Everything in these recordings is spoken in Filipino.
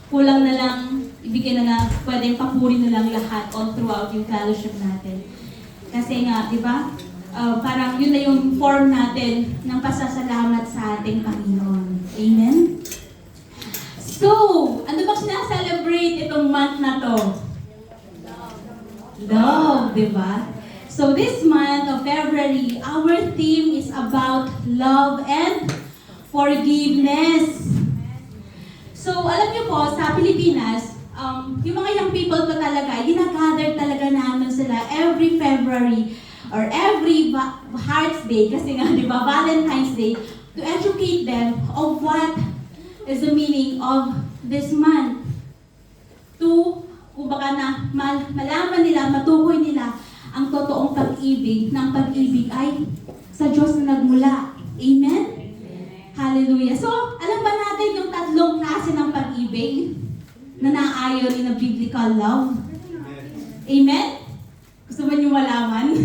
kulang na lang, ibigay na lang, pwedeng papuri na lang lahat all throughout yung fellowship natin. Kasi nga, di ba? Parang yun na yung form natin ng pasasalamat sa ating Panginoon. Amen? So, ano bang sinaselebrate itong month na to? Love, di ba? So this month of February, our theme is about love and forgiveness. So, alam niyo po, sa Pilipinas, yung mga young people ko talaga, ginagather talaga namin sila every February or every Heart's Day, kasi nga, di ba, Valentine's Day, to educate them of what is the meaning of this month. To, kumbaga na, malaman nila, matukoy nila ang totoong pag-ibig, ng pag-ibig ay sa Diyos na nagmula. Amen? Hallelujah. So, alam ba natin yung tatlong klase ng pag-ibig na naayon in a biblical love? Amen? Gusto ba niyo malaman?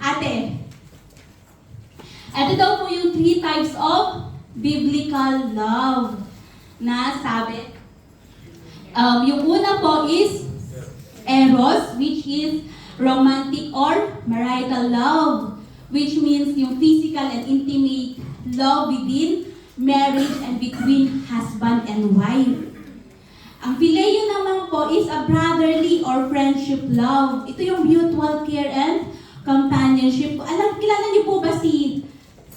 Ate, ito daw po yung 3 types of biblical love na sabi. Yung una po is eros, which is romantic or marital love, which means yung physical and intimate love within marriage and between husband and wife. Ang phileo naman po is a brotherly or friendship love. Ito yung mutual care and companionship. Kilala niyo po ba si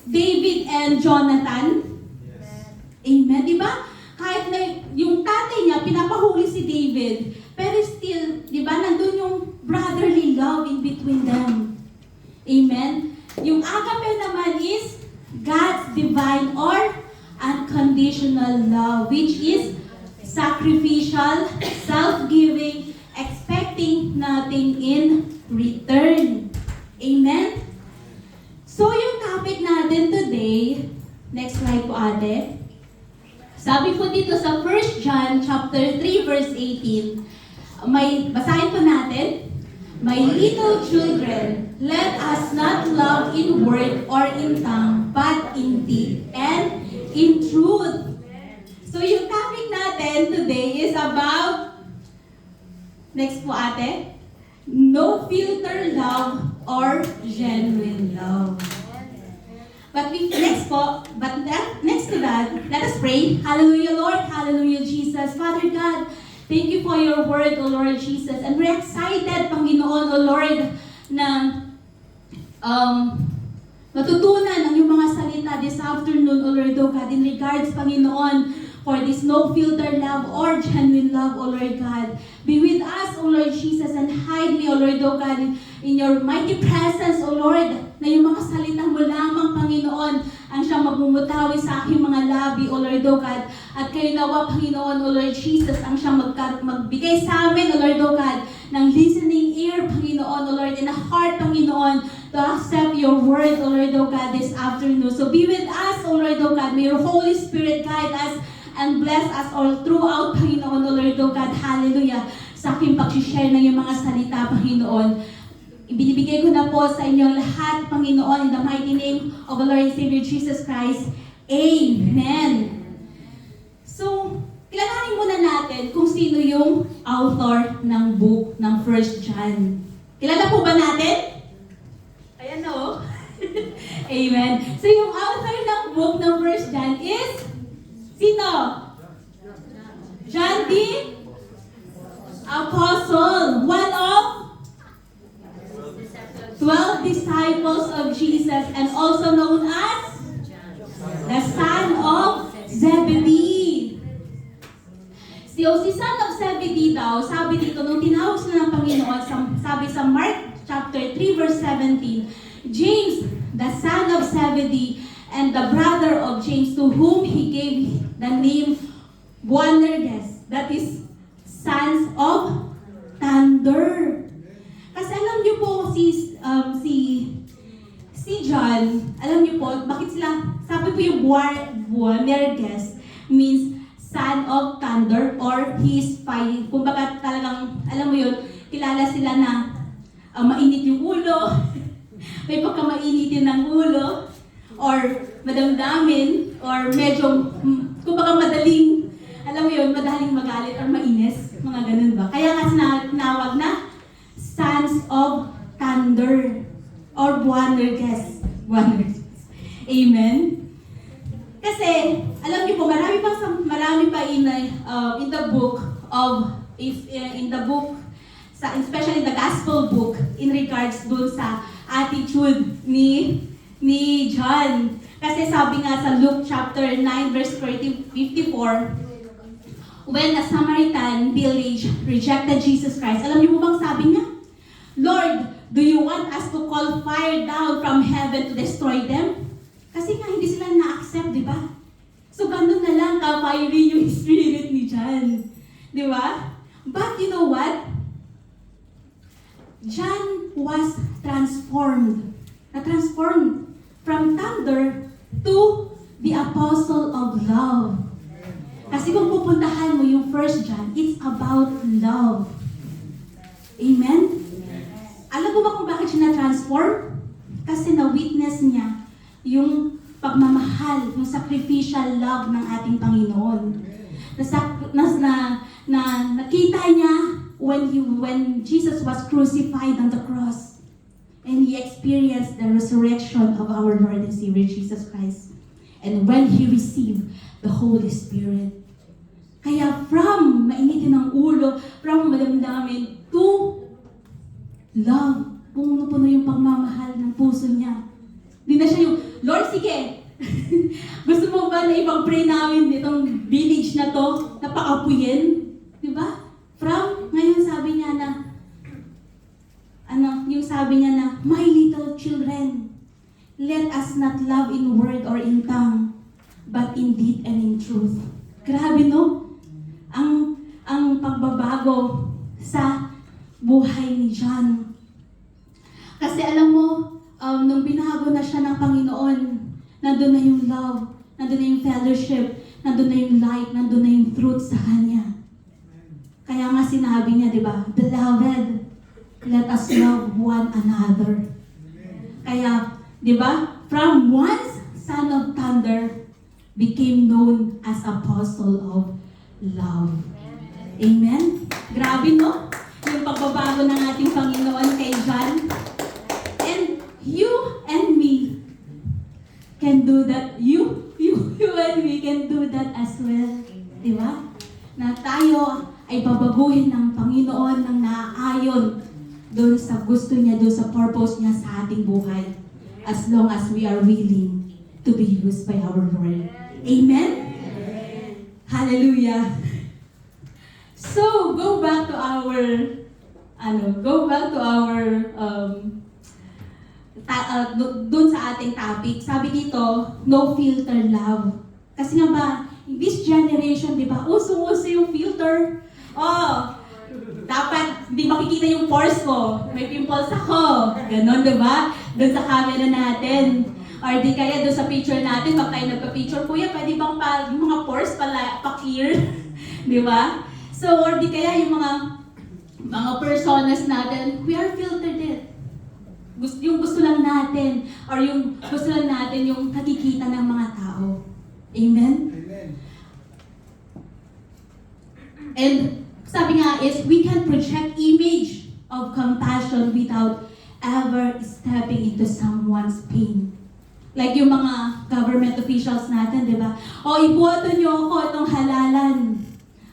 David and Jonathan? Yes. Amen, di ba? Kahit na yung tatay niya, pinapahuli si David, pero still, di ba, nandun yung brotherly love in between them. Amen? Yung agape naman is God's divine or unconditional love, which is sacrificial, self-giving, expecting nothing in return. Amen? So, yung topic natin today, next slide po ate. Sabi po dito sa 1 John chapter 3 verse 18, basahin po natin. My little children, let us not love in word or in tongue, but in deed and in truth. So yung topic natin today is about, next po ate, no filter love or genuine love. But next to that, let us pray. Hallelujah, Lord. Hallelujah, Jesus. Father God, thank you for your word, O Lord Jesus. And we're excited, Panginoon, O Lord, na matutunan ang iyong mga salita this afternoon, O Lord, O God, in regards, Panginoon, for this no filter love or genuine love, O Lord God. Be with us, O Lord Jesus, and hide me, O Lord, O God, in your mighty presence, O Lord, na yung mga salita mo lamang, Panginoon, ang siyang magmumutawi sa aking mga labi, O Lord, O God. At kayo nawa, Panginoon, O Lord Jesus, ang siyang magbigay sa amin, O Lord, O God, ng listening ear, Panginoon, O Lord, and a heart, Panginoon, to accept your word, O Lord, O God, this afternoon. So be with us, O Lord, O God. May your Holy Spirit guide us and bless us all throughout, Panginoon, O Lord, O God. Hallelujah. Sa aking pag-share ng iyong mga salita, Panginoon. Ibinibigay ko na po sa inyong lahat, Panginoon, in the mighty name of the Lord and Savior Jesus Christ. Amen. So, kilalanin muna natin kung sino yung author ng book ng 1 John. Kilala po ba natin? Ayan o. Amen. So, yung author ng book ng 1 John is sino? John the Apostle. One of 12 disciples of Jesus and also known as the son of Zebedee. Si son of Zebedee daw, sabi dito, nung tinawag sila ng Panginoon, sabi sa Mark chapter 3 verse 17, James, the son of Zebedee, and the brother of James, to whom he gave the name Boanerges, that is, sons of thunder. Kasi alam niyo po si John, alam niyo po, bakit sila, sabi po yung Boanerges means son of thunder or his fire. Kumbaga talagang, alam mo yun, kilala sila na mainit yung ulo, may pagkamainitin ng ulo, or madamdamin, or medyo, kumbaga madaling, alam mo yun, madaling magalit or mainis, mga ganun ba? Kaya nga tinawag na sons of thunder or Boanerges. Amen? Kasi, alam niyo po, marami pa in the book of, especially the gospel book, in regards dun sa attitude ni John. Kasi sabi nga sa Luke chapter 9 verse 54, when a Samaritan village rejected Jesus Christ, alam niyo po bang sabi niya? Lord, do you want us to call fire down from heaven to destroy them? Kasi nga hindi sila na-accept, di ba? So ganun na lang ka-fiery yung spirit ni John. Di ba? But you know what? John was transformed. Na-transformed from thunder to the apostle of love. Kasi kung pupuntahan mo yung 1 John, it's about love. Amen? Alam mo ba kung bakit siya na-transform? Kasi na-witness niya yung pagmamahal, yung sacrificial love ng ating Panginoon. Nakita niya when Jesus was crucified on the cross and he experienced the resurrection of our Lord and Savior Jesus Christ. And when he received the Holy Spirit. Kaya from mainitin ng ulo, from madamdamin to love, puno-puno yung pagmamahal ng puso niya. Di na siya yung, Lord, sige, gusto mo ba na ipag-pray namin itong village na to, napakapuyin? Di ba? From, ngayon sabi niya na, yung sabi niya na, my little children, let us not love in word or in tongue, but in deed and in truth. Grabe, no? Ang pagbabago sa buhay ni John. Kasi alam mo, nung binago na siya ng Panginoon, nandun na yung love, nandun na yung fellowship, nandun na yung light, nandun na yung truth sa kanya. Kaya nga sinabi niya, di ba? Beloved, let us love one another. Kaya, di ba? From one son of thunder became known as apostle of love. Amen? Grabe, no? Yung pagbabago ng ating Panginoon kay John. And you and me can do that. You and me can do that as well. Di ba? Na tayo ay babaguhin ng Panginoon ng naaayon doon sa gusto niya, doon sa purpose niya sa ating buhay. As long as we are willing to be used by our Lord. Amen? Hallelujah. So, go back to our dun sa ating topic. Sabi dito, no filter love. Kasi nga ba, in this generation, di ba, uso-uso yung filter. Oh, dapat di makikita yung pores ko. May pimples ako. Ganon, di ba? Dun sa camera natin. Or di kaya doon sa picture natin, pag tayo nagpa-picture, kuya, pwede bang yung mga pores pa-clear? Di ba? So, or di kaya yung mga personas natin, we are filtered it. Yung gusto lang natin, or yung gusto lang natin yung nakikita ng mga tao. Amen? Amen. And sabi nga is, we can project image of compassion without ever stepping into someone's pain. Like yung mga government officials natin, di ba? O, iboto nyo ako itong halalan.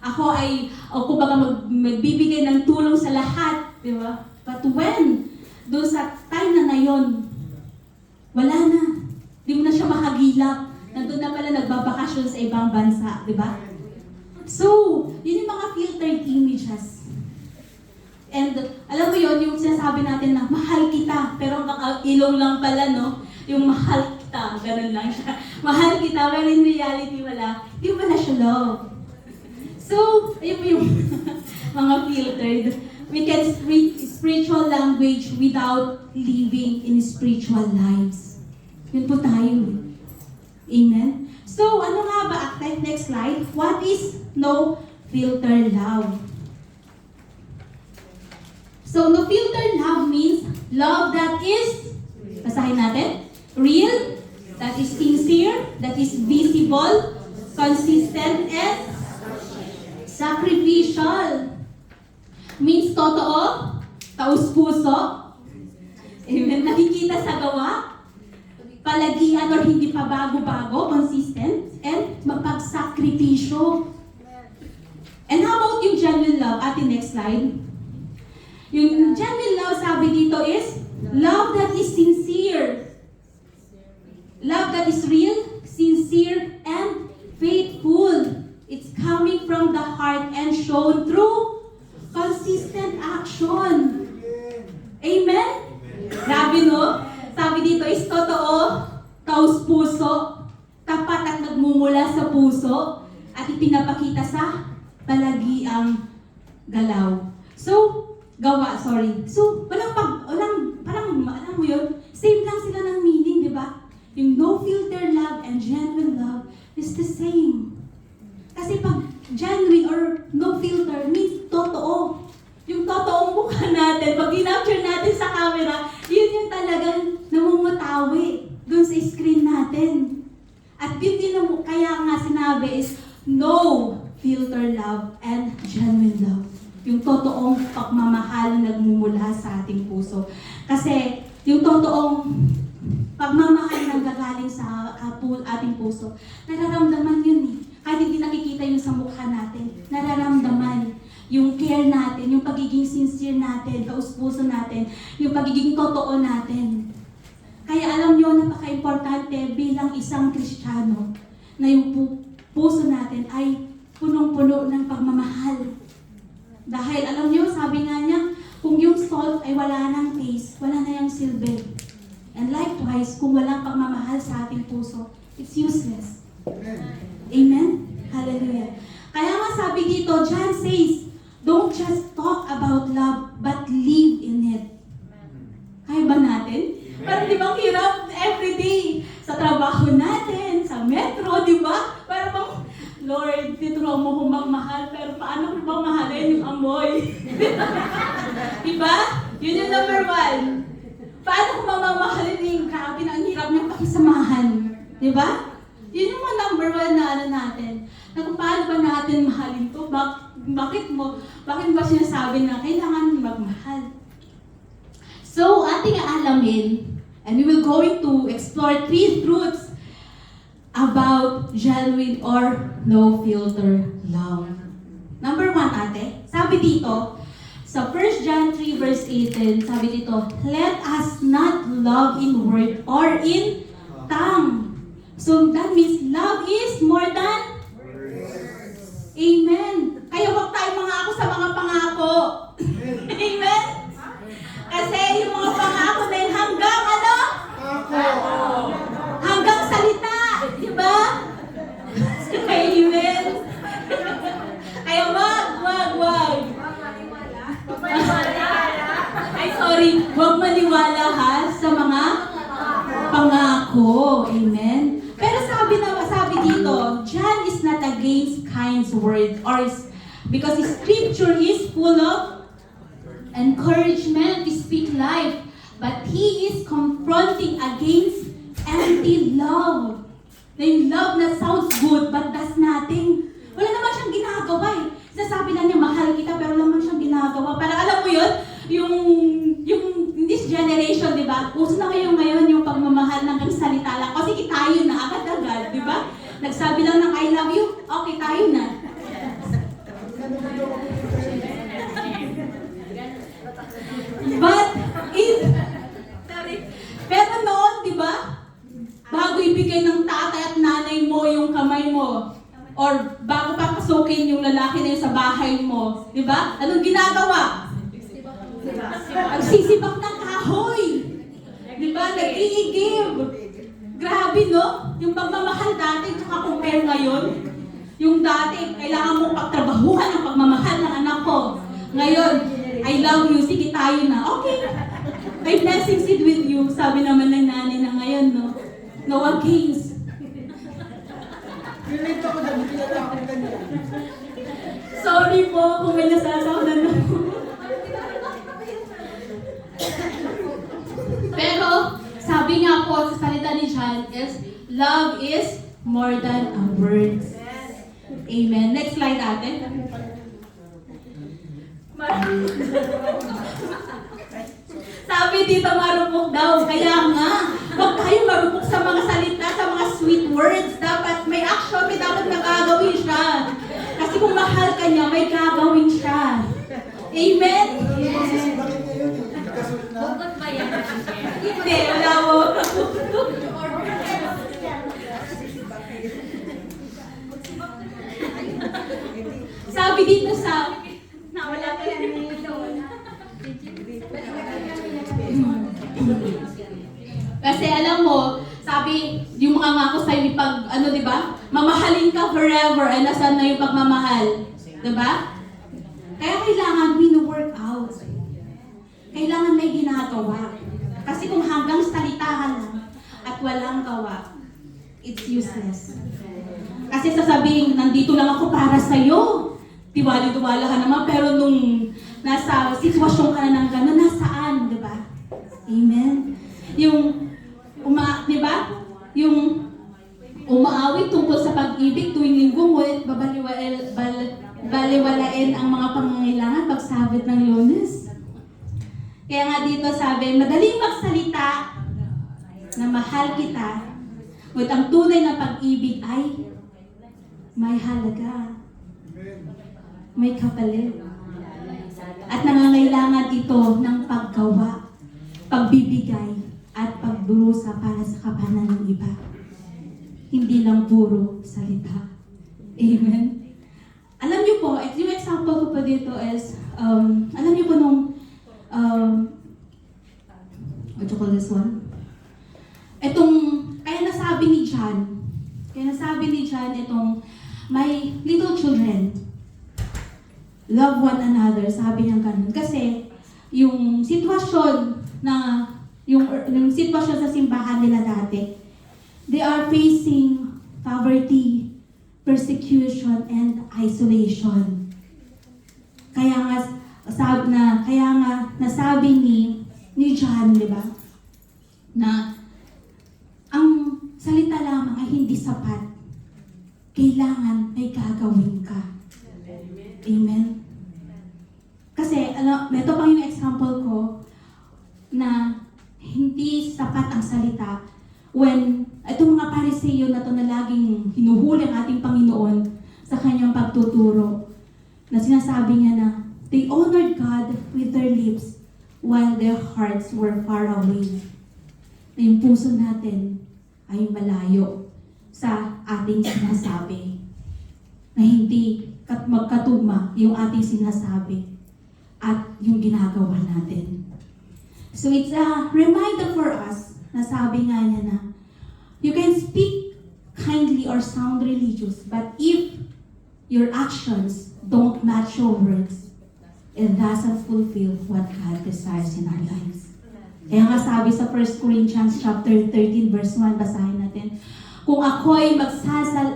Ako ay, kumbaga magbibigay ng tulong sa lahat, di ba? But when, doon sa time na ngayon, wala na. Di mo na siya makagilap. Nandun na pala nagbabakasyon sa ibang bansa, di ba? So, yun yung mga filtered images. And alam mo yun, yung sinasabi natin na mahal kita, pero ilong lang pala, no? Yung mahal kita, ganun lang siya. Mahal kita, pero in reality wala. Di wala siya love. So, ayun po yung mga filtered. We can speak spiritual language without living in spiritual lives. Yun po tayo. Amen? So, ano nga ba? Next slide. What is no filter love? So, no filter love means love that is, basahin natin, real, that is sincere, that is visible, consistent, and Sacrificial. Means totoo, taus-puso. Amen. Nakikita sa gawa, palagian or hindi pa bago-bago, consistent, and mapagsakripisyo. And how about yung genuine love? Ate, next slide. Yung genuine love, sabi dito is, love that is sincere. Love that is real, sincere, and faithful. It's coming from the heart and shown through consistent action. Amen? Grabe, no? Sabi dito is totoo, taus-puso, tapat at nagmumula sa puso, at ipinapakita sa palagiang galaw. So, parang, alam mo yun, same lang sila ng meaning, di ba? Yung no filter love and genuine love is the same. Kasi pag genuine or no filter means totoo. Yung totoong mukha natin, pag in-capture natin sa camera, yun yung talagang namumutawi dun sa screen natin. At yun din kaya nga sinabi is no filter love and genuine love. Yung totoong pagmamahal na nagmumula sa ating puso. Kasi yung totoong pagmamahal na gagaling sa ating puso, nararamdaman yun eh. Kahit hindi nakikita yun sa mukha natin, nararamdaman yung care natin, yung pagiging sincere natin, taus-puso natin, yung pagiging totoo natin. Kaya alam nyo, napaka-importante bilang isang Kristiyano na yung puso natin ay punong-puno ng pagmamahal. Dahil alam nyo, sabi nga niya, kung yung salt ay wala ng taste, wala na yung silbi. And likewise, kung walang pagmamahal sa ating puso, it's useless. Amen? Hallelujah. Kaya nga sabi dito, John says, don't just talk about love, but live in it. Kaya ba natin? Parang di ba ang hirap everyday sa trabaho natin, sa metro, di ba? Parang bang, Lord, tinuruan mo kong magmahal, pero paano ko bang mahalin yung amoy? Di ba? Yun yung number one. Paano ko mamamahalin yung grabe na ang hirap niyang pakisamahan? Di ba? Yun yung mga number one na natin. Na kung paano ba natin mahalin to? Bakit ba sinasabi na kailangan magmahal? So, ating aalamin, and we will going to explore 3 truths about genuine or no filter love. Number 1, ate, sabi dito, sa 1 John 3 verse 18, sabi dito, let us not love in word or in tongue. So that means love is more than words. Amen. Kaya huwag tayo mangako sa mga pangako. Amen? Kasi yung mga pangako na yun hanggang ano? Hanggang salita. Diba? Amen. Kaya wag. Ay, sorry. Huwag maniwala ha sa mga pangako. Amen. Pero sabi dito, John is not against Cain's word because his scripture is full of encouragement to speak life, but he is confronting against empty love. Na yung love na sounds good but does nothing. Wala naman siyang ginagawa eh. Sasabi lang niya, mahal kita, pero wala naman siyang ginagawa. Para alam mo yun, yung in this generation, di ba? Uso na kayo ngayon yung pagmamahal ng salita lang. Kasi tayo na, agad-agad, di ba? Nagsabi lang ng I love you, okay, tayo na. Pero noon, di ba? Bago ibigay ng tatay at nanay mo yung kamay mo, or bago papasukin yung lalaki na yun sa bahay mo, di ba? Anong ginagawa? Nagsisibak ng kahoy. Di ba? Nag-i-give. Grabe, no? Yung pagmamahal dati, tsaka compare ngayon. Yung dati, kailangan mong pagtrabahuhan ang pagmamahal ng anak ko. Ngayon, I love you, sige tayo na. Okay. My blessings is with you. Sabi naman ng nanay na ngayon, no? No against. Sorry po kung may nasasaw na no. Pero, sabi nga po sa salita ni John is, love is more than a word. Amen. Next slide, ate. Sabi dito marupok daw. Kaya nga, huwag tayo marupok sa mga salita, sa mga sweet words. Dapat may action, may dapat nagagawin siya. Kasi kung mahal ka niya, may gagawin siya. Amen? Bukod ba yan? Hindi, wala mo. Sabi dito sa... Nawala ka yan. Kasi alam mo, sabi, yung mga ngako sa'yo, pag, ano, di ba? Mamahalin ka forever, ay nasaan na yung pagmamahal? Di ba? Kaya kailangan wino-work out. Kailangan may ginagawa. Kasi kung hanggang salitahan lang at walang gawa, it's useless. Kasi sasabihin, nandito lang ako para sa'yo. Tiwali-tiwala ka naman, pero nung nasa sitwasyon ka na ng gano'n, nasaan, di ba? Amen? Yung, di ba? Yung umaawit tungkol sa pag-ibig tuwing linggo, ngunit baliwalain ang mga pangangailangan pagsabit ng Lunes. Kaya nga dito sabi, madaling magsalita na mahal kita, ngunit ang tunay na pag-ibig ay may halaga, may kapalit. At nangangailangan ito ng paggawa, pagbibigay, at pagdurusa para sa kapakanan ng iba. Hindi lang puro salita. Amen? Alam niyo po, yung example ko po dito is, alam niyo po nung, what you call this one? Kaya nasabi ni John itong, my little children, love one another, sabi niya ganun. Kasi, yung sitwasyon yung sitwasyon sa simbahan nila dati, they are facing poverty, persecution, and isolation. Kaya nga nasabi ni John, di ba, na ang salita lamang ay hindi sapat. Kailangan may gagawin ka. Amen? Kasi, ito pang yung example ko, na hindi sapat ang salita when itong mga Pariseo na ito na laging hinuhuli ang ating Panginoon sa kanyang pagtuturo, na sinasabi niya na they honored God with their lips while their hearts were far away. Na yung puso natin ay malayo sa ating sinasabi. Na hindi magkatugma yung ating sinasabi at yung ginagawa natin. So it's a reminder for us, na sabi nga niya na, you can speak kindly or sound religious, but if your actions don't match your words, it doesn't fulfill what God desires in our lives. Kaya nga sabi sa 1 Corinthians chapter 13 verse 1, basahin natin, kung ako'y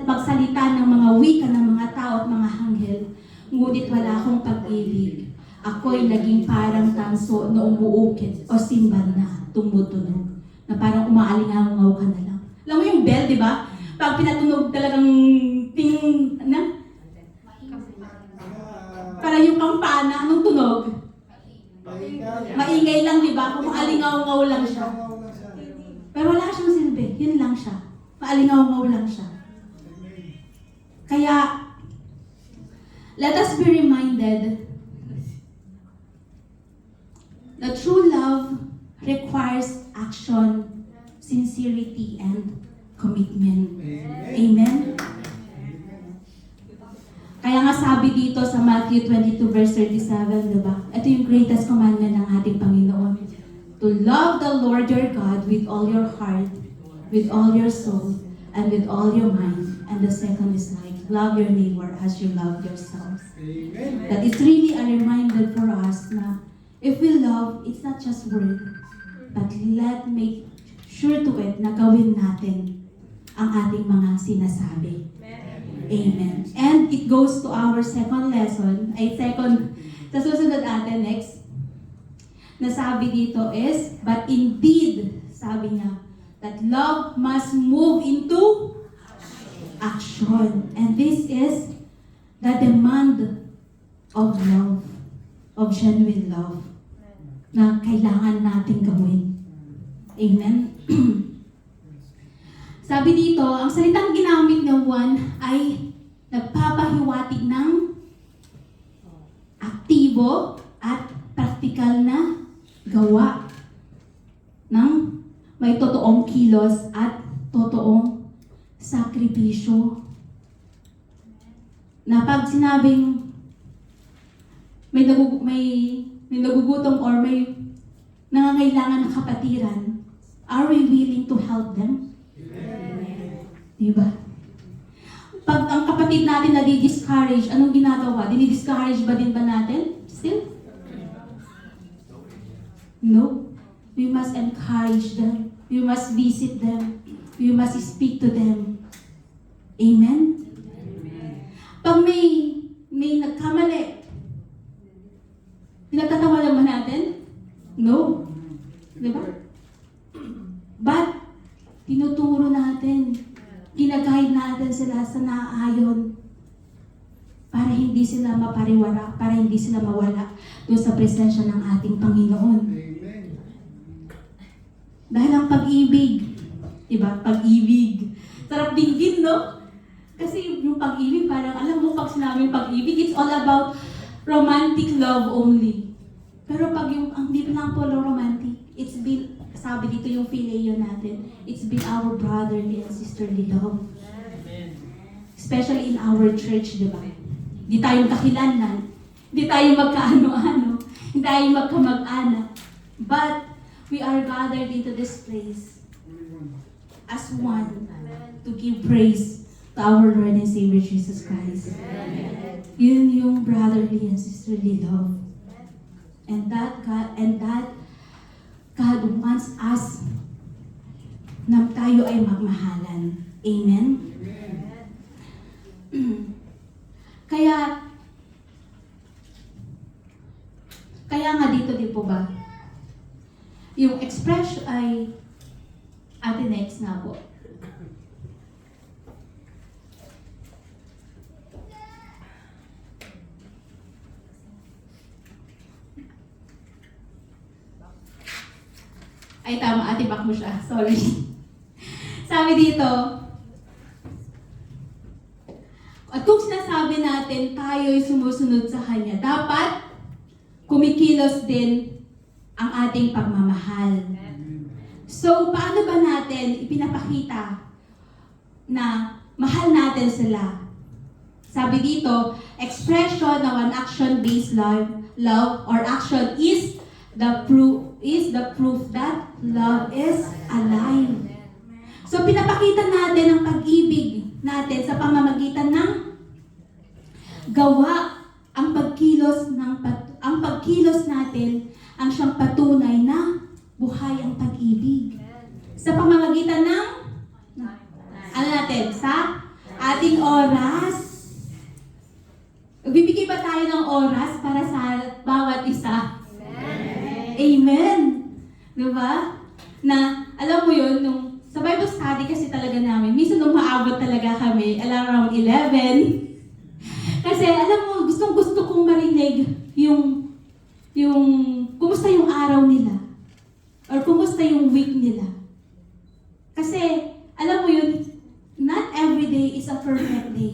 magsalita ng mga wika ng mga tao at mga anghel, ngunit wala akong pag-ibig, ako'y naging parang tanso na umuukit o simbal na tumutunog, na parang umaalingaw ka na lang. Alam mo yung bell, di ba? Pag pinatunog talagang ting, parang yung kampana, anong tunog? Maingay lang, di ba? Kung maalingaw-ngaw lang siya. Pero wala siyang silbi, yun lang siya. Maalingaw-ngaw lang siya. Kaya, let us be reminded that true love requires action, sincerity, and commitment. Amen? Kaya nga sabi dito sa Matthew 22 verse 37, diba? Ito yung greatest commandment ng ating Panginoon. To love the Lord your God with all your heart, with all your soul, and with all your mind. And the second is like, love your neighbor as you love yourselves. Amen. That it's really a reminder for us na if we love, it's not just word, but let make sure to it na gawin natin ang ating mga sinasabi. Amen. And it goes to our second lesson, sa susunod natin next, na sabi dito is, but indeed, sabi niya, that love must move into action. And this is the demand of love. of genuine love na kailangan natin gawin. Amen? Sabi dito, ang salitang ginamit ng Juan ay nagpapahiwatig ng aktibo at praktikal na gawa ng may totoong kilos at totoong sakripisyo. Na pag sinabing may nagugutom or may nangangailangan ng kapatiran, are we willing to help them? Amen. Diba? Pag ang kapatid natin na di-discourage, anong ginagawa? Dini-discourage ba din ba natin? Still? No. We must encourage them. We must visit them. We must speak to them. Amen? Pag may nagkamali, pinagtatawanan ba natin? No. Diba? But, tinuturo natin, ginaguide natin sila sa naaayon para hindi sila mapariwara, para hindi sila mawala doon sa presensya ng ating Panginoon. Amen. Dahil ang pag-ibig, diba? Pag-ibig. Sarap dinggin, no? Kasi yung pag-ibig, parang alam mo, pag sinabing pag-ibig, it's all about romantic love only. Pero pag yung, ang di lang po romantic, it's been, sabi dito yung phileo natin, it's been our brotherly and sisterly love. Amen. Especially in our church, di ba? Di tayo kakilanlan, di tayo magkaano-ano, hindi tayo magkamag-anak. But, we are gathered into this place as one to give praise to our Lord and Savior Jesus Christ. Amen. Yun yung brotherly and sisterly love. And that God wants us na tayo ay magmahalan. Amen? Kaya nga dito din po ba, yung expression ay, ate next na po. Ay tama, ate back mo siya. Sorry. Sabi dito, at kung sinasabi natin tayo'y sumusunod sa Kanya, dapat kumikilos din ang ating pagmamahal. So, paano ba natin ipinapakita na mahal natin sila? Sabi dito, expression of an action-based love or action is the proof that love is alive. So pinapakita natin ang pag-ibig natin sa pamamagitan ng gawa, ang pagkilos natin ang siyang patunay na buhay ang pag-ibig. Sa pamamagitan ng sa ating oras. Bibigay ba tayo ng oras para sa bawat isa? Amen. Diba? Na, alam mo yun, sa Bible study kasi talaga namin, minsan nung maabot talaga kami, around 11. Kasi alam mo, gustong-gusto kong marinig yung, kumusta yung araw nila. Or kumusta yung week nila. Kasi, alam mo yun, not every day is a perfect day.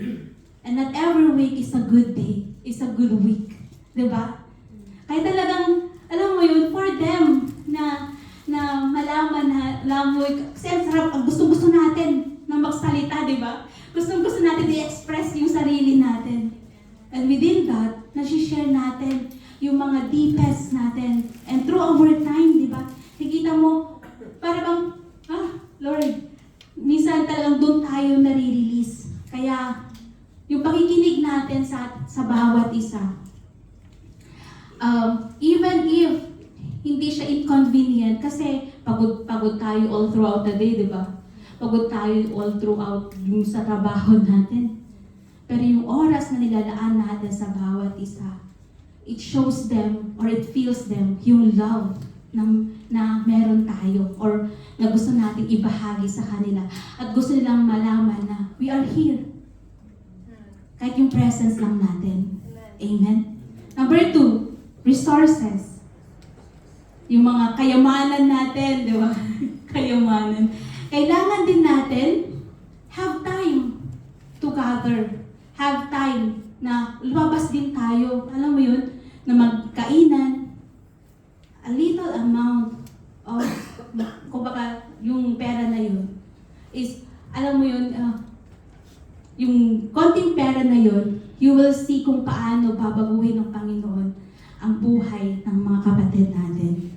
And not every week is a good day, is a good week. Diba? Kaya talagang, alam mo yun, for them na malaman na, alam mo, kasi ang sarap, ang gusto-gusto natin na magsalita, di ba? Gusto-gusto natin i-express yung sarili natin. And within that, nasi-share natin yung mga deepest natin. And through our time, di ba? Nakikita mo, para bang, Lord, minsan talagang doon tayo nare-release. Kaya, yung pakikinig natin sa bawat isa, even if hindi siya inconvenient, kasi pagod tayo all throughout the day, di ba? Pagod tayo all throughout yung sa trabaho natin. Pero yung oras na nilalaan natin sa bawat isa, it shows them or it feels them yung love na meron tayo or na gusto nating ibahagi sa kanila. At gusto nilang malaman na we are here. Kahit yung presence lang natin. Amen? Number 2, resources. Yung mga kayamanan natin, di ba? Kayamanan. Kailangan din natin have time to gather. Have time na lumabas din tayo. Alam mo yun? Na magkainan. A little amount of, kumbaga, yung pera na yun is, alam mo yun, yung konting pera na yun, you will see kung paano babaguhin ng Panginoon ang buhay ng mga kapatid natin.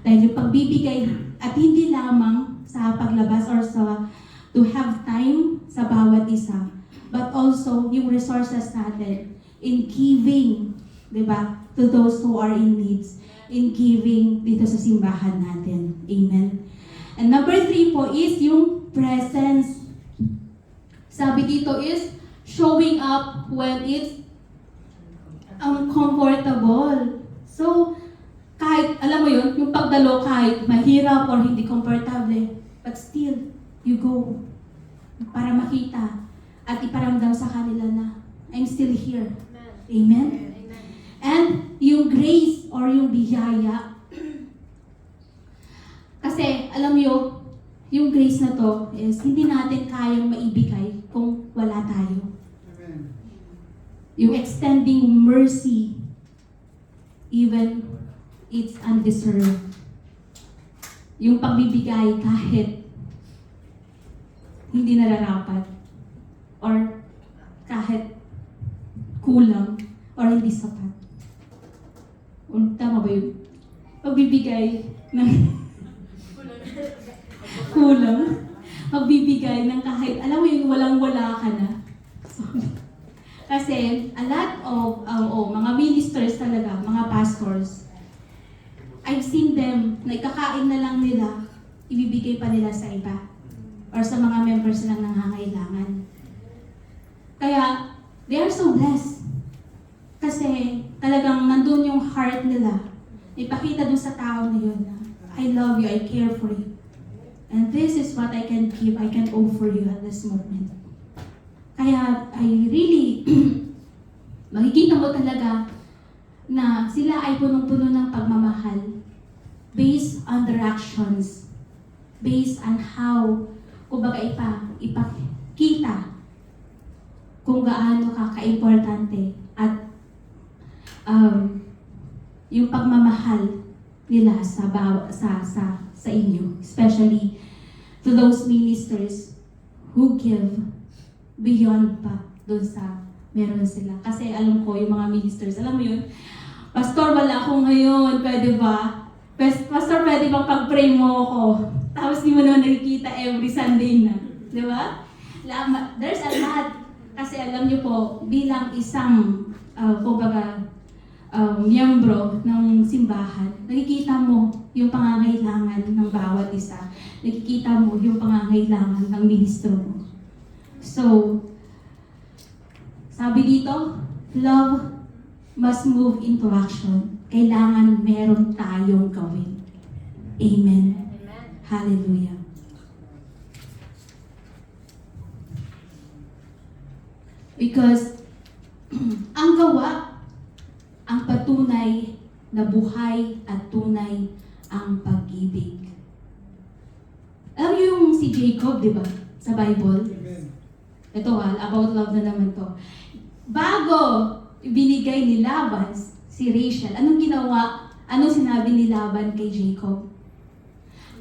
Dahil yung pagbibigay, at hindi lamang sa paglabas or sa to have time sa bawat isa, but also yung resources natin in giving, di ba, to those who are in needs, in giving dito sa simbahan natin. Amen. And number 3 po is yung presence. Sabi dito is showing up when it's uncomfortable. So, kahit, alam mo yun, yung pagdalo kahit mahirap or hindi komportable, but still, you go para makita at iparamdam sa kanila na I'm still here. Amen? And yung grace or yung biyaya, kasi alam nyo, yung grace na to is hindi natin kayang maibigay kung wala tayo. Yung extending mercy, even it's undeserved. Yung pagbibigay kahit hindi nararapat or kahit kulang or hindi sapat. Tama ba yun? Pagbibigay ng kulang. Pagbibigay ng kahit, alam mo yun, walang-wala ka na. So, kasi a lot of mga ministers talaga, mga pastors, I've seen them, na ikakain na lang nila, ibibigay pa nila sa iba or sa mga members nilang nangangailangan. Kaya, they are so blessed. Kasi talagang nandun yung heart nila. Ipakita dun sa tao na yun na, I love you, I care for you. And this is what I can give, I can offer you at this moment. Kaya, I really, makikita mo talaga na sila ay punong-puno ng pagmamahal based on their actions, based on how, kumbaga ipakita kung gaano ka ka-importante at yung pagmamahal nila sa inyo, especially to those ministers who give beyond pa doon sa meron sila. Kasi alam ko, yung mga ministers, alam mo yun, Pastor, wala ako ngayon, pwede ba? Pastor, pwede bang pag-pray mo ako? Tapos di mo naman nakikita every Sunday na. Di ba? There's a lot. Kasi alam niyo po, bilang isang, miyembro ng simbahan, nakikita mo yung pangangailangan ng bawat isa. Nakikita mo yung pangangailangan ng ministro mo. So, sabi dito, love must move into action. Kailangan meron tayong gawin. Amen. Amen. Hallelujah. Because ang gawa, ang patunay na buhay at tunay ang pag-ibig. Alam niyo yung si Jacob, di ba? Sa Bible. Amen. Ito about love na naman to. Bago binigay ni Laban si Rachel, anong ginawa? Anong sinabi ni Laban kay Jacob?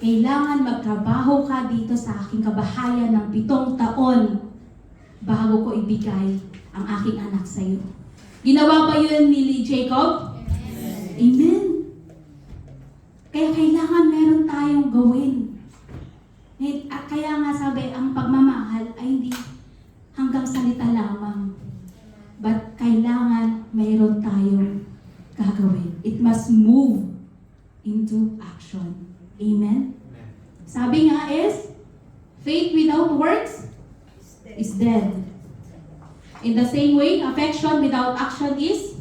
Kailangan magtrabaho ka dito sa aking kabahayan ng 7 taon bago ko ibigay ang aking anak sa iyo. Ginawa ba yun ni Jacob? Amen. Amen. Kaya kailangan meron tayong gawin. At kaya nga sabi, ang pagmamahal ay hindi hanggang salita lamang. But kailangan mayroon tayong gagawin. It must move into action. Amen? Sabi nga is, faith without works is dead. In the same way, affection without action is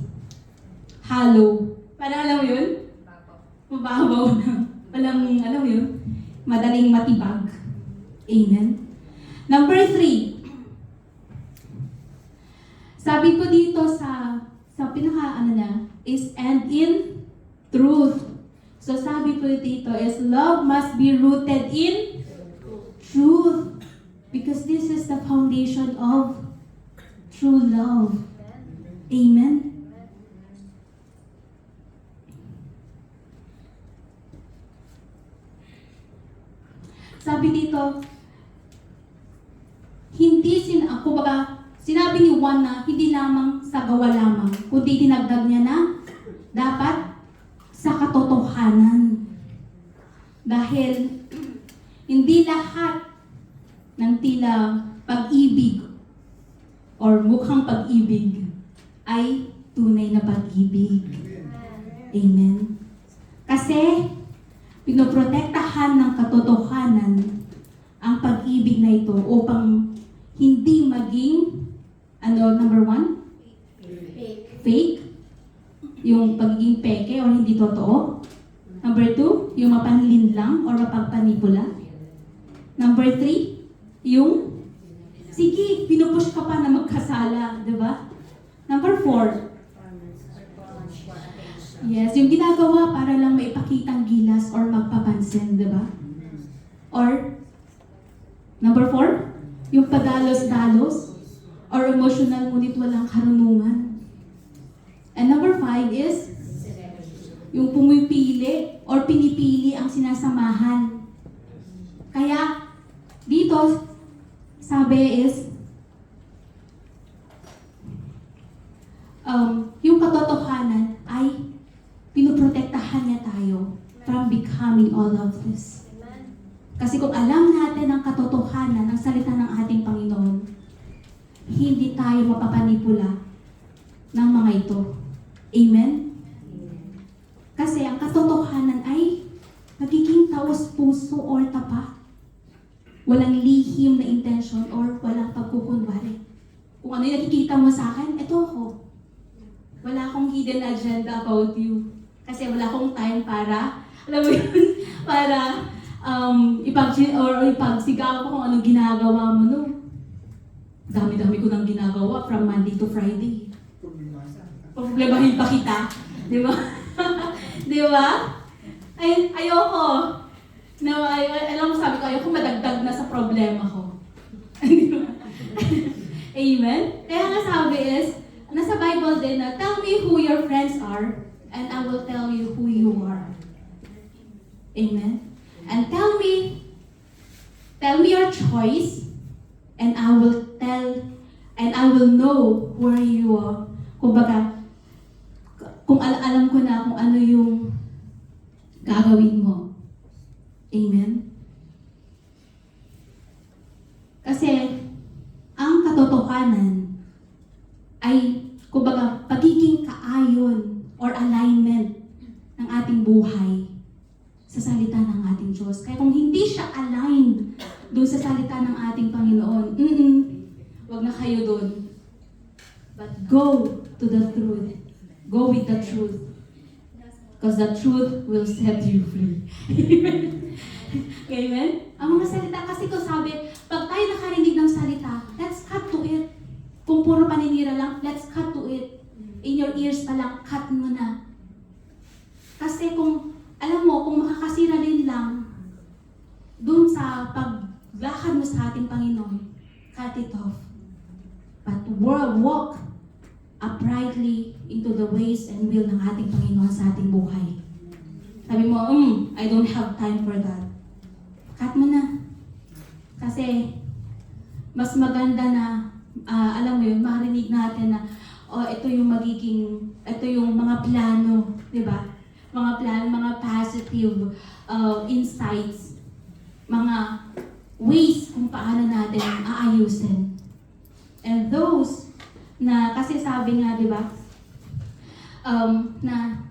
hollow. Parang alam mo yun? Mababaw na. Walang, alam mo yun? Madaling matibag. Amen? Number 3. Sabi ko dito sa sa pinaka ano niya is and in truth. So sabi po dito is love must be rooted in truth. Because this is the foundation of true love. Amen? Sabi dito, sinabi ni Juan na hindi lamang sa gawa lamang, kundi dinagdag niya na dapat sa katotohanan. Dahil hindi lahat ng tila pag-ibig or mukhang pag-ibig ay tunay na pag-ibig. Amen. Kasi pinoprotektahan ng katotohanan ang pag-ibig na ito upang hindi maging number one? Fake. Yung pagiging peke or hindi totoo. Number 2, yung mapanlin lang or mapagpanipula. Number 3, yung sige, pinupush ka pa na magkasala, di ba? Number 4, yes, yung ginagawa para lang maipakitang gilas or magpapansin, di ba? Or, number 4, yung padalos-dalos or emotional ngunit walang karunungan. And number 5 is yung pumipili or pinipili ang sinasamahan. Kaya, dito, sabi is, yung katotohanan ay pinuprotektahan niya tayo from becoming all of this. Kasi kung alam natin ang katotohanan ng salita ng ating Panginoon, hindi tayo mapapanipula ng mga ito. Amen? Kasi ang katotohanan ay magiging taos-puso or tapat. Walang lihim na intention or walang pagkukunwari. Kung ano yung nakikita mo sa akin, ito ako. Wala akong hidden agenda about you. Kasi wala akong time para, alam mo yun, para ipagsigaw ko kung anong ginagawa mo, no? Dami-dami ko nang ginagawa from Monday to Friday. Problemahin pa kita. Di ba? Di ba? Ayoko. No, alam mo, sabi ko, ayoko madagdag na sa problema ko. Di ba? Amen? Kaya nga sabi is, nasa Bible din na, tell me who your friends are, and I will tell you who you are. Amen? And tell me your choice, and I will know where you are. Kumbaga, kung alam ko na kung ano yung gagawin mo. Amen? Kasi, ang katotohanan ay, kumbaga, pagiging kaayon or alignment ng ating buhay sa salita ng ating Diyos. Kaya kung hindi siya aligned doon sa salita ng ating Panginoon, wag na kayo doon. But go to the truth. Go with the truth. Because the truth will set you free. Amen? Ang mga salita, kasi ko sabi, pag tayo nakarinig ng salita, let's cut to it. Kung puro paninira lang, let's cut to it. In your ears pa lang, cut mo na. Kasi kung, alam mo, kung makakasira din lang, dun sa paglakad mo sa ating Panginoon, cut it off. But walk uprightly into the ways and will ng ating Panginoon sa ating buhay. Sabi mo, I don't have time for that. Cut mo na. Kasi, mas maganda na, alam mo yun, marinig natin na, ito yung mga plano, di ba? Mga plano, mga positive insights, mga ways kung paano natin aayusin. And those na, kasi sabi nga, di ba, na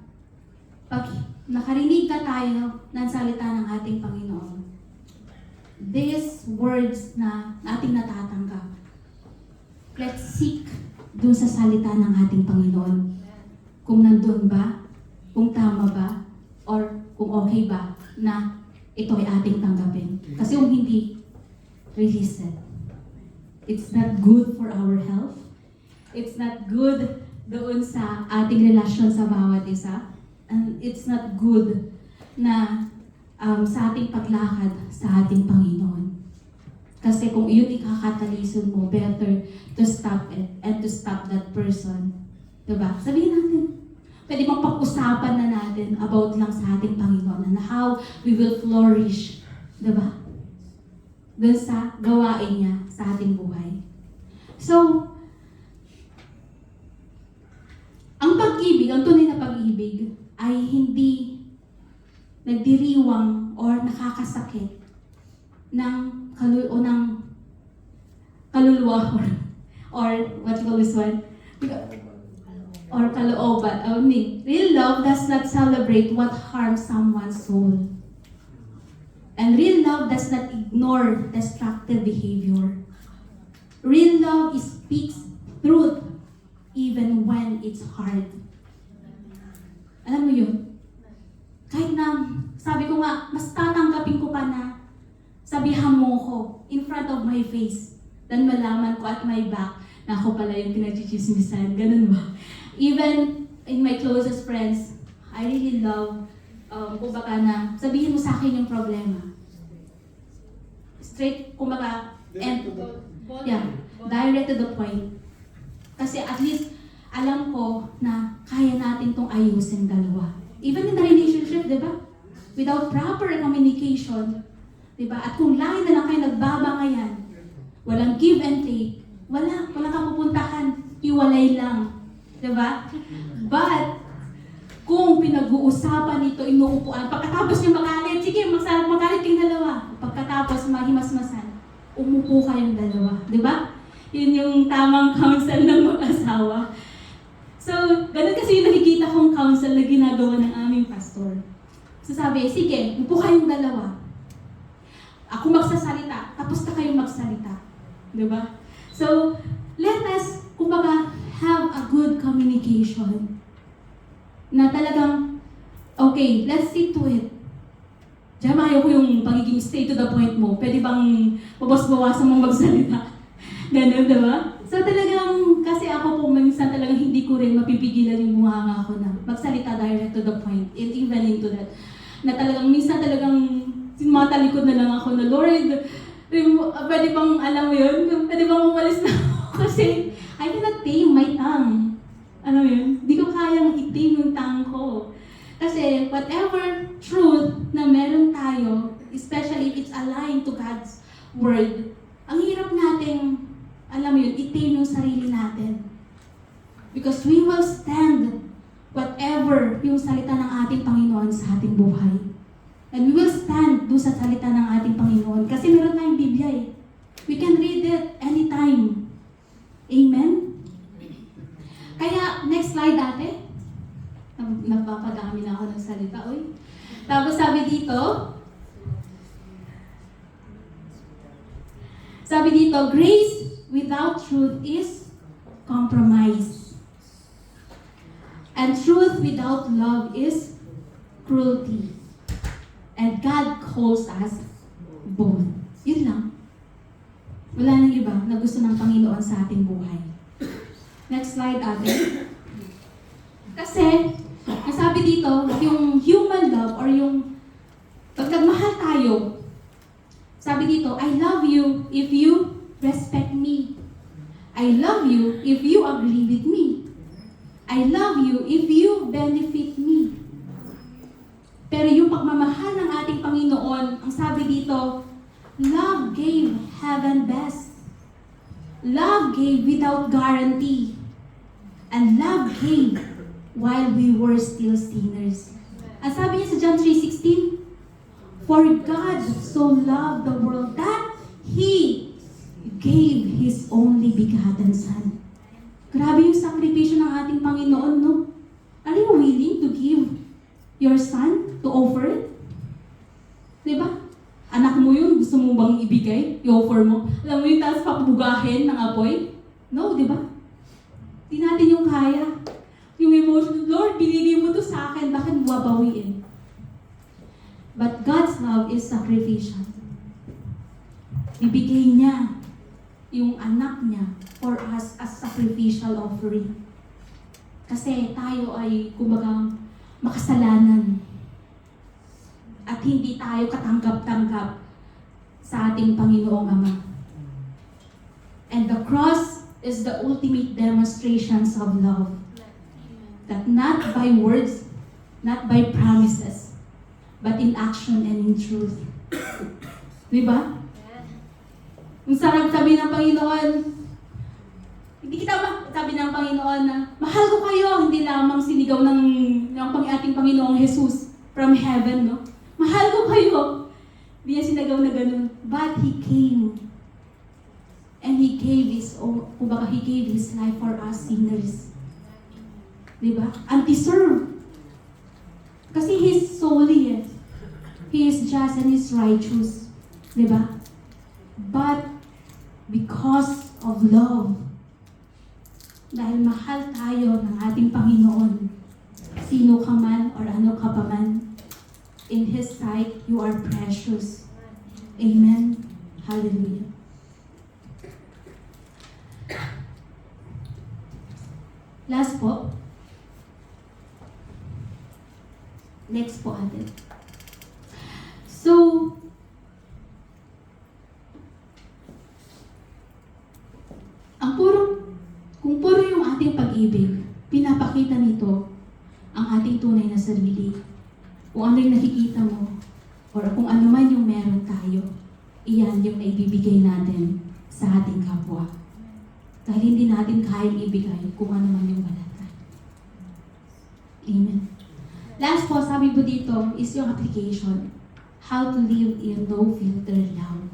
pag nakarinig na tayo ng salita ng ating Panginoon, these words na ating natatanggap, let's seek dun sa salita ng ating Panginoon. Kung nandun ba, kung tama ba, or kung okay ba na ito ay ating tanggapin. Kasi kung hindi, release it. It's not good for our health. It's not good doon sa ating relasyon sa bawat isa. And it's not good na sa ating paglakad sa ating Panginoon. Kasi kung iyon ikakatalisun mo, better to stop it and to stop that person. Diba? Sabihin natin, pwede bang pag-usapan na natin about lang sa ating Panginoon and how we will flourish. Diba? Doon sa gawain niya sa ating buhay. So, ang pag-ibig, ang tunay na pag-ibig, ay hindi nagdiriwang or nakakasakit ng kaluluwa or what you call this one? Or kalooban. Real love does not celebrate what harms someone's soul. And real love does not ignore destructive behavior. Real love speaks truth even when it's hard. Alam mo yun? Kahit na, sabi ko nga, mas tatanggapin ko pa na sabihan mo ko in front of my face than malaman ko at my back na ako pala yung pinagchichismisan. Ganun ba? Even in my closest friends, I really love kumbaga na sabihin mo sa akin yung problema. Straight, kumbaga, and direct to the point. Kasi at least, alam ko na kaya natin tong ayusin dalawa. Even in the relationship, di ba? Without proper communication, di ba? At kung lagi na lang kayo nagbabangayan, walang give and take, wala kang pupuntahan, hiwalay lang. Di ba? But, kung pinag-uusapan ito, inuupuan, pagkatapos niyo magalit, sige, magalit kayong dalawa. Pagkatapos mahimasmasan, umupo kayong dalawa. Di ba? Yun yung tamang counsel ng mag-asawa. So, ganun kasi yung nakikita kong counsel na ginagawa ng aming pastor. So sabi, sige, upo kayong dalawa. Ako magsasalita, tapos na kayong magsalita. Diba? So, let us, kumbaga, have a good communication. Na talagang, okay, let's stick to it. Diyan, ayaw ko yung pagiging stay to the point mo. Pwede bang babas-bawasan mong magsalita? Ganun, diba? So talagang, kasi ako po minsan talagang hindi ko rin mapipigilan yung bunganga ko na magsalita direct to the point, and even into that. Na talagang, minsan talagang matalikod na lang ako na, Lord, pwede bang, alam mo yun, pwede bang umalis na ako kasi I cannot tame my tongue. Ano yun? Di ko kayang i-tame yung tongue ko. Kasi whatever truth na meron tayo, especially if it's aligned to God's Word, ang hirap nating, alam mo yun, i-tame yung sarili natin. Because we will stand whatever yung salita ng ating Panginoon sa ating buhay. And we will stand doon sa salita ng ating Panginoon. Kasi meron tayong Biblia eh. We can read it anytime. Amen? Kaya, next slide ate. Napapadami na ako ng salita. Uy. Tapos sabi dito, grace without truth is compromise. And truth without love is cruelty. And God calls us both. Yun lang. Wala nang iba na gusto ng Panginoon sa ating buhay. Next slide, ate. Kasi, nasabi dito, yung human love or yung pag nagmahal tayo, sabi dito, I love you if you respect me. I love you if you agree with me. I love you if you benefit me. Pero yung pagmamahal ng ating Panginoon, ang sabi dito, love gave heaven best. Love gave without guarantee. And love gave while we were still sinners. Ang sabi niya sa John 3:16, for God so loved the world that He gave His only begotten Son. Grabe yung sakripisyo ng ating Panginoon, no? Are you willing to give your Son to offer it? Diba? Anak mo yun, gusto mo bang ibigay? I-offer mo? Alam mo yung taas papugahin ng apoy? No, diba? Di natin yung kaya. Yung emotion, Lord, binigay mo to sa akin, bakit babawiin? But God's love is sacrificial. Ibigay niya yung anak niya for us as sacrificial offering. Kasi tayo ay, kumbaga, makasalanan. At hindi tayo katanggap-tanggap sa ating Panginoong Ama. And the cross is the ultimate demonstrations of love. That not by words, not by promises, but in action and in truth. Diba? Ang sarap sabi ng Panginoon, hindi kita sabi ng Panginoon na, mahal ko kayo, hindi lamang sinigaw ng ating Panginoong Jesus from heaven, no? Mahal ko kayo. Hindi niya sinagaw na ganun. But He came. And He gave He gave His life for us sinners. Diba? Undeserved. Kasi He's holy, eh. He is just and He's righteous. Diba? But because of love, dahil mahal tayo ng ating Panginoon, sino ka man or ano ka pa man, in His sight, you are precious. Amen. Hallelujah. Last po. Next po atin. So, kung puro yung ating pag-ibig, pinapakita nito ang ating tunay na sarili. Kung ano yung nakikita mo, or kung ano man yung meron tayo, iyan yung naibibigay natin sa ating kapwa. Dahil hindi natin kayang ibigay kung ano man yung wala tayo. Amen. Last po, sabi po dito, is yung application. How to live in no-filter love.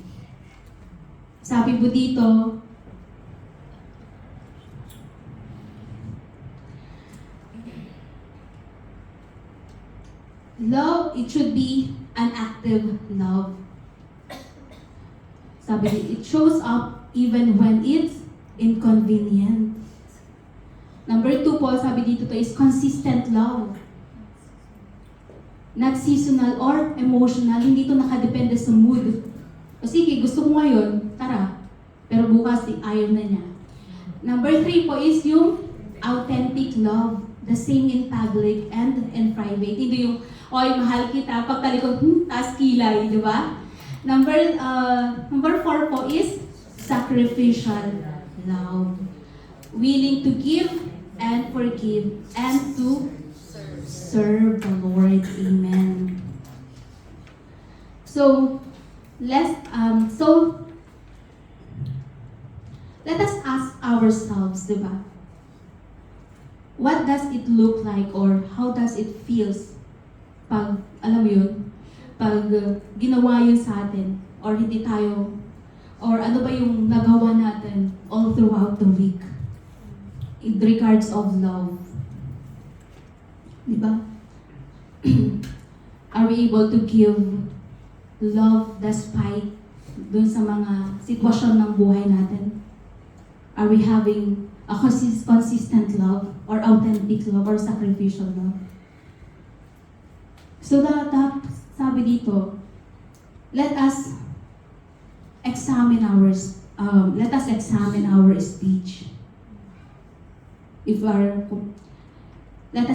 Sabi po dito, love, it should be an active love. Sabi dito, it shows up even when it's inconvenient. Number 2 po, sabi dito to is consistent love. Not seasonal or emotional. Hindi ito nakadepende sa mood. O sige, gusto mo ngayon, tara. Pero bukas, ayaw na niya. Number 3 po is yung authentic love. The same in public and in private. Hindi yung, oy, mahal kita, pagtalikod, taas kilay, di ba? Number 4 po is sacrificial love. Willing to give and forgive and to serve the Lord. Amen. So, let us ask ourselves, di ba? What does it look like or how does it feels pag, alam mo yun, pag ginawa yun sa atin or hindi tayo, or ano ba yung nagawa natin all throughout the week in regards of love. Diba? Are we able to give love despite dun sa mga sitwasyon ng buhay natin? Are we having a consistent love or authentic love or sacrificial love? So that sabi dito, let us examine our speech. Let us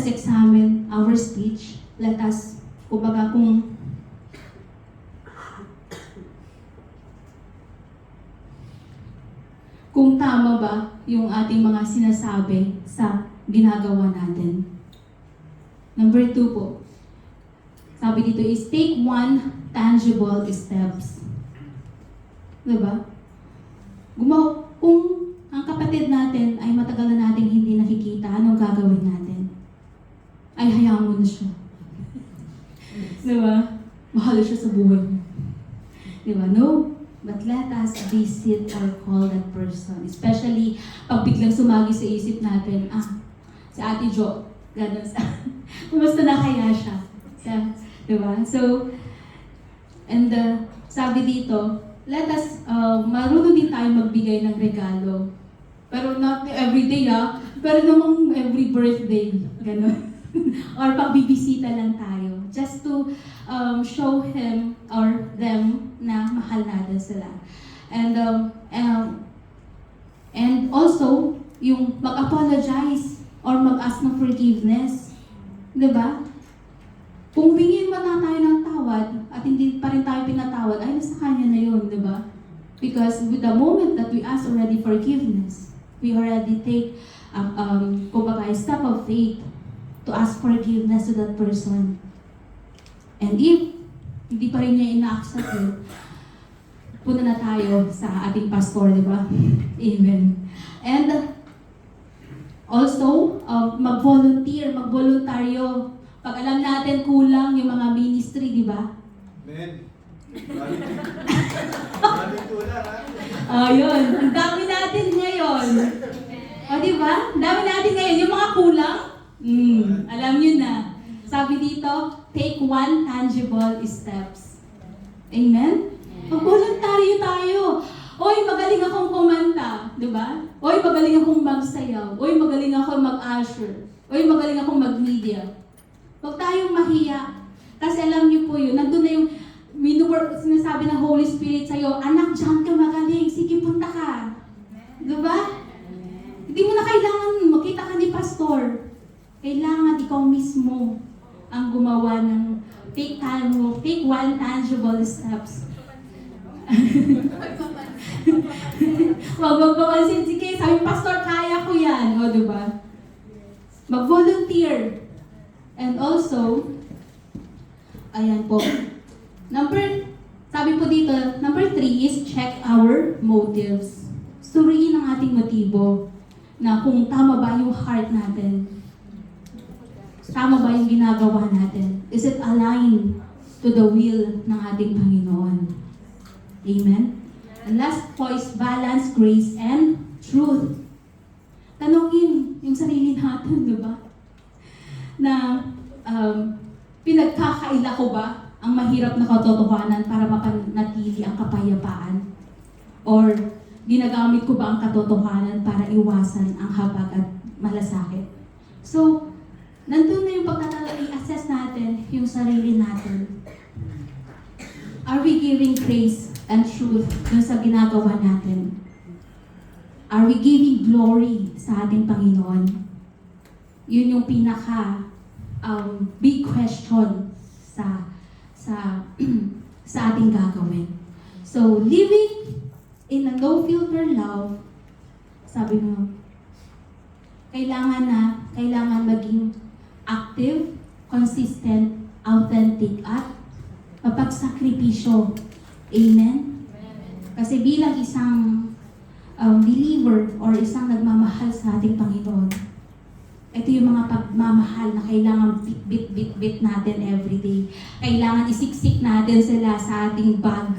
examine our speech. Let us, kumbaga kung tama ba yung ating mga sinasabi sa ginagawa natin. Number 2 po. Sabi dito is take one tangible steps. Diba? Kung ang kapatid natin ay matagal na nating hindi nakikita, anong gagawin natin? Ay, hayaan mo na siya. Diba? Mahal siya sa buhay mo. Diba? No. But let us visit or call that person. Especially pag biglang sumagi sa isip natin, si Ate Jo, gano'n sa, kumusta na kaya siya? Diba? So, and sabi dito, let us, marunong din tayo magbigay ng regalo. Pero not every day pero namang every birthday, gano'n. Or pagbibisita lang tayo. Just to show him or them na mahal natin sila. And also, yung mag-apologize or mag-ask ng forgiveness. Diba? Kung hingin man na tayo ng tawad at hindi pa rin tayo pinatawad, ay nasa Kanya na yun, diba? Because with the moment that we ask already forgiveness, we already take kumbaga, a step of faith to ask forgiveness to that person. And if hindi pa rin niya ina-accept yun, punta na tayo sa ating pastor, di ba? Amen. And also, mag-voluntaryo. Pag alam natin kulang yung mga ministry, di ba? Amen. Maraming kulang, ha? Yun. Ang dami natin ngayon. O, di ba? Ang dami natin ngayon. Yung mga kulang, alam nyo na. Sabi dito, take one tangible steps. Amen? Mag-voluntaryo tayo. Oy, magaling akong kumanta. Di ba? Oy, magaling akong magsayaw. Oy, magaling akong mag-usher. Oy, magaling akong mag-media. Huwag tayong mahiya. Kasi alam niyo po yun, nandun na yung sinasabi ng Holy Spirit sa'yo, anak, diyan ka magaling. Sige, punta ka. Di ba? Hindi mo na kailangan makita ka ni pastor. Kailangan ikaw mismo ang gumawa ng take one tangible steps. Huwag magpapansin, sige, sabi pastor, kaya ko yan. O, diba? Mag-volunteer. And also, ayan po. Sabi po dito, number 3 is check our motives. Suriin ang ating motibo na kung tama ba yung heart natin. Tama ba yung ginagawa natin? Is it aligned to the will ng ating Panginoon? Amen? And last po is balance, grace, and truth. Tanungin yung sarili natin, di ba? Na pinagkakaila ko ba ang mahirap na katotohanan para mapanatili ang kapayapaan? Or ginagamit ko ba ang katotohanan para iwasan ang habag at malasakit? So, nandun na yung i-assess natin yung sarili natin. Are we giving grace and truth dun sa ginagawa natin? Are we giving glory sa ating Panginoon? Yun yung pinaka big question sa sa ating gagawin. So, living in a no-filter love, sabi mo, kailangan maging active, consistent, authentic, at mapagsakripisyo. Amen? Kasi bilang isang believer or isang nagmamahal sa ating Panginoon, ito yung mga pagmamahal na kailangan bit natin everyday. Kailangan isiksik natin sila sa ating bag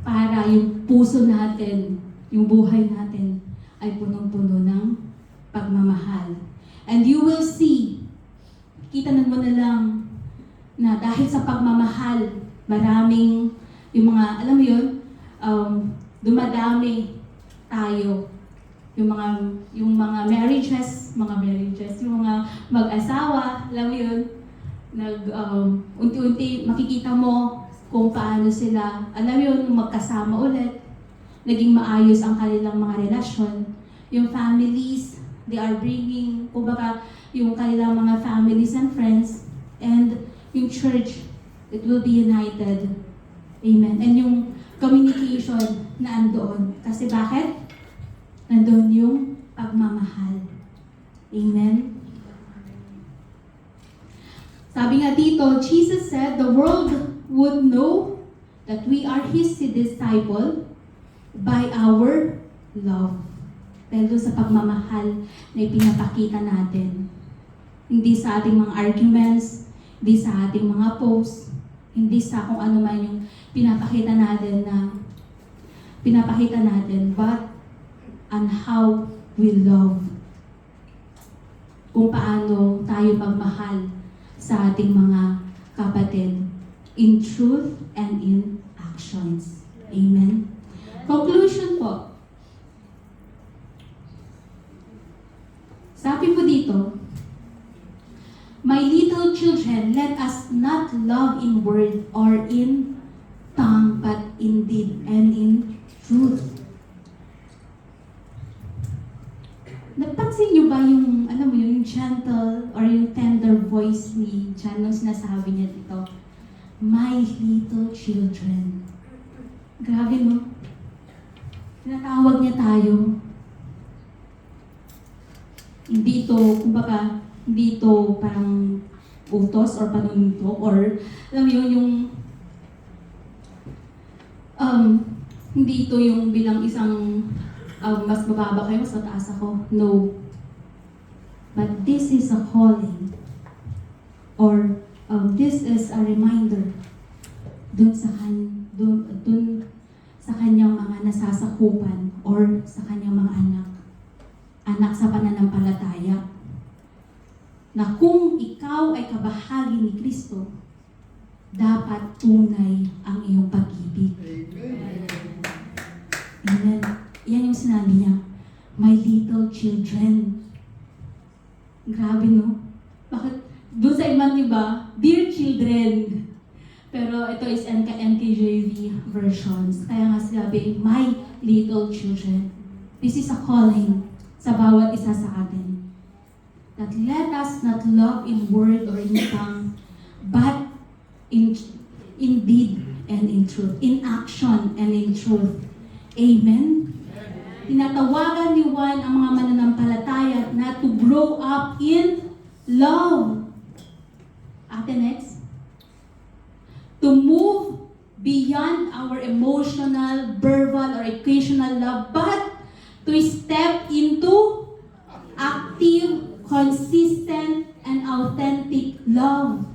para yung puso natin, yung buhay natin ay punong-puno ng pagmamahal. And you will see, kita mo na lang na dahil sa pagmamahal, maraming yung mga, alam mo yun, dumadami tayo. Yung mga marriages, yung mga mag-asawa, alam mo yun, unti-unti makikita mo kung paano sila, alam mo yun, magkasama ulit, naging maayos ang kanilang mga relasyon. Yung families, they are bringing, kumbaga, yung kanilang mga families and friends, and yung church, it will be united. Amen. And yung communication na andoon. Kasi bakit? Nandoon yung pagmamahal. Amen? Sabi nga dito, Jesus said, the world would know that we are His disciple by our love. Dahil doon sa pagmamahal na ipinapakita natin. Hindi sa ating mga arguments, hindi sa ating mga posts, hindi sa kung ano man yung pinapakita natin, but on how we love. Kung paano tayo magmahal sa ating mga kapatid in truth and in actions. Amen? Conclusion po. Sabi po dito, my little children, let us not love in word or in tongue, but in deed and in truth. napansin niyo ba yung, alam mo yun, yung gentle or yung tender voice ni John nung sinasabi niya dito? My little children. Grabe, no? Tinatawag niya tayo. Hindi ito, kumbaga, hindi ito parang utos or panunto or, alam mo yun, yung hindi ito yung bilang isang mas mababa kayo, mas mataas ako. No. But this is a calling. Or this is a reminder dun sa kanyang mga nasasakupan or sa kanyang mga anak. Anak sa pananampalataya. Na kung ikaw ay kabahagi ni Kristo, dapat tunay ang iyong pag-ibig. Amen. Yan yung sinabi niya, my little children. Grabe, no? Bakit? Doon sa iman, di ba? Dear children. Pero ito is NKJV versions. Kaya nga sinabi, my little children. This is a calling sa bawat isa sa atin. That let us not love in word or in tongue, but in deed and in truth. In action and in truth. Amen? Tinatawagan ni Juan ang mga mananampalataya na to grow up in love. Ate, next. To move beyond our emotional, verbal, or occasional love, but to step into active, consistent, and authentic love.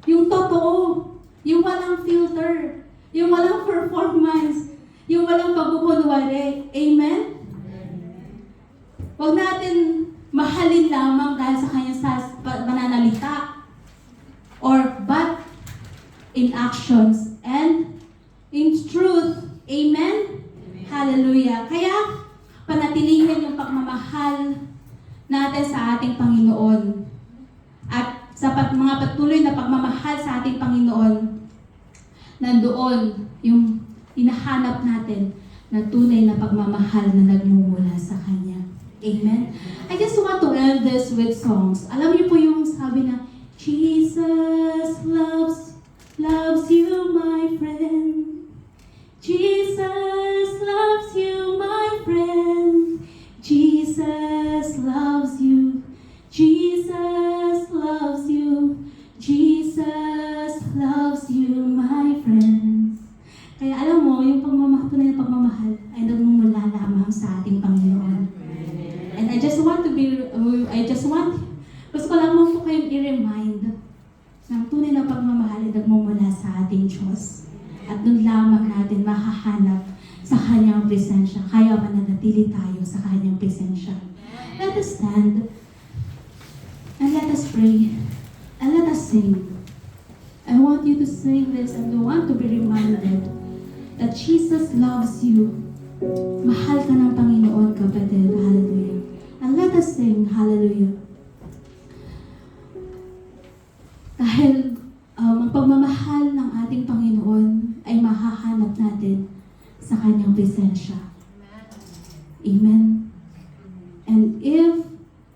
Yung totoo, yung walang filter, yung walang performance, yung walang pagkukunwari. Amen? Huwag natin mahalin lamang dahil sa kanyang pananalita or but in actions and in truth. Amen? Hallelujah. Kaya, panatilihin yung pagmamahal natin sa ating Panginoon. At sa mga patuloy na pagmamahal sa ating Panginoon, nandoon yung hinahanap natin na tunay na pagmamahal na nagmumula sa Kanya. Amen? I just want to end this with songs. Alam niyo po yung sabi na, Jesus loves you, my friend. Jesus loves you, my friend. Jesus loves you. Jesus loves you. Jesus loves you, my friends. Kaya alam mo, yung tunay na pagmamahal ay nagmumula lamang sa ating Panginoon. And gusto ko lang po kayong i-remind ng tunay na pagmamahal ay nagmumula sa ating Diyos. At doon lamang natin mahahanap sa Kanyang presensya. Kaya mananatili tayo sa Kanyang presensya. Let us stand and let us pray and let us sing. I want you to sing this and I want to be reminded that Jesus loves you. Mahal ka ng Panginoon, kapatid. Hallelujah. And let us sing, hallelujah. Dahil ang pagmamahal ng ating Panginoon ay mahahanap natin sa Kanyang presensya. Amen. And if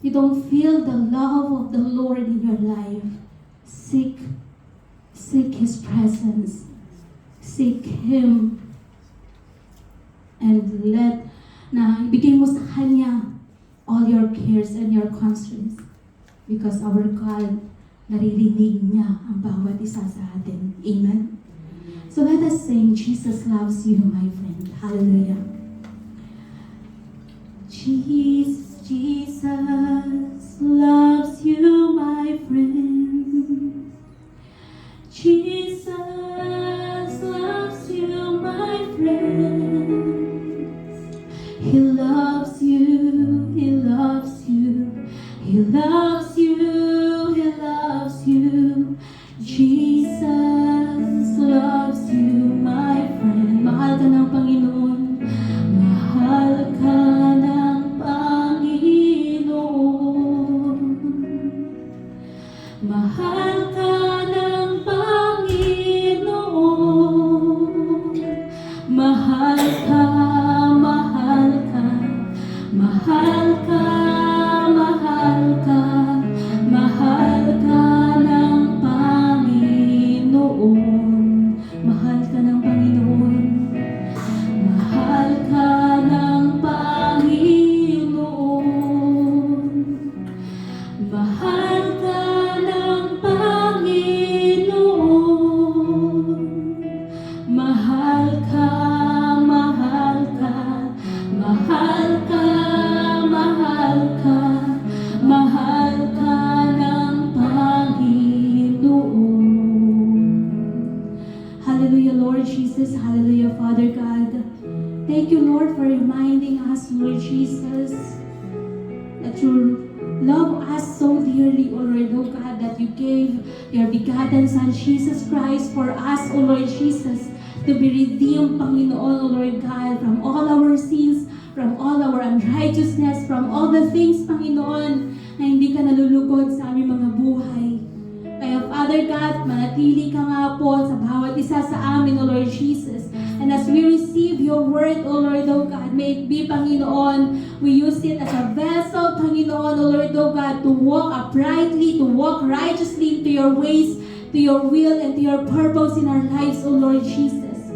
you don't feel the love of the Lord in your life, seek His presence. Seek Him. And ibigay mo sa Kanya all your cares and your concerns. Because our God, naririnig niya ang bawat isa sa atin. Amen? So let us sing, Jesus loves you, my friend. Hallelujah. Jesus loves you, my friend. Jesus loves you, my friend. He loves you, He loves you, He loves you, He loves you. Jesus loves you, my friend. Mahal ka ng Panginoon. Mahal ka ng Panginoon. Mahal ka ng Panginoon. Mahal ka, mahal ka, mahal ka, Jesus. Hallelujah, Father God. Thank you, Lord, for reminding us, Lord Jesus, that you love us so dearly, O Lord, oh God, that you gave your begotten Son, Jesus Christ, for us, O Lord Jesus, to be redeemed, Panginoon, O Lord God, from all our sins, from all our unrighteousness, from all the things, Panginoon, na hindi ka nalulugod sa aming mga buhay. Kaya, Father God, manatili ka nga po sa bawat isa sa amin, O Lord Jesus. And as we receive your word, O Lord, O God, may it be, Panginoon, we use it as a vessel, Panginoon, O Lord, O God, to walk uprightly, to walk righteously into your ways, to your will, and to your purpose in our lives, O Lord Jesus.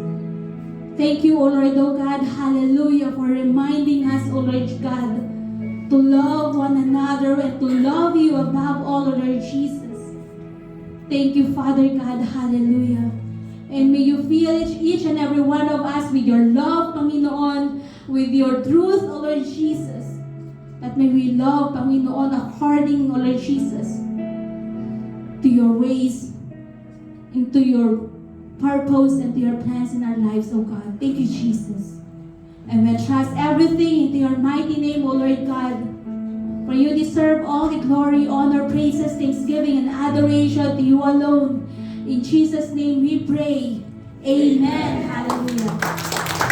Thank you, O Lord, O God, hallelujah, for reminding us, O Lord God, to love one another and to love you above all, O Lord Jesus. Thank you, Father God, hallelujah. And may you fill each and every one of us with your love, Panginoon, with your truth, O Lord Jesus. That may we love, Panginoon, according, O Lord Jesus, to your ways, into your purpose, and to your plans in our lives, O God. Thank you, Jesus. And we trust everything into your mighty name, O Lord God. For you deserve all the glory, honor, praises, thanksgiving, and adoration to you alone. In Jesus' name we pray. Amen. Hallelujah.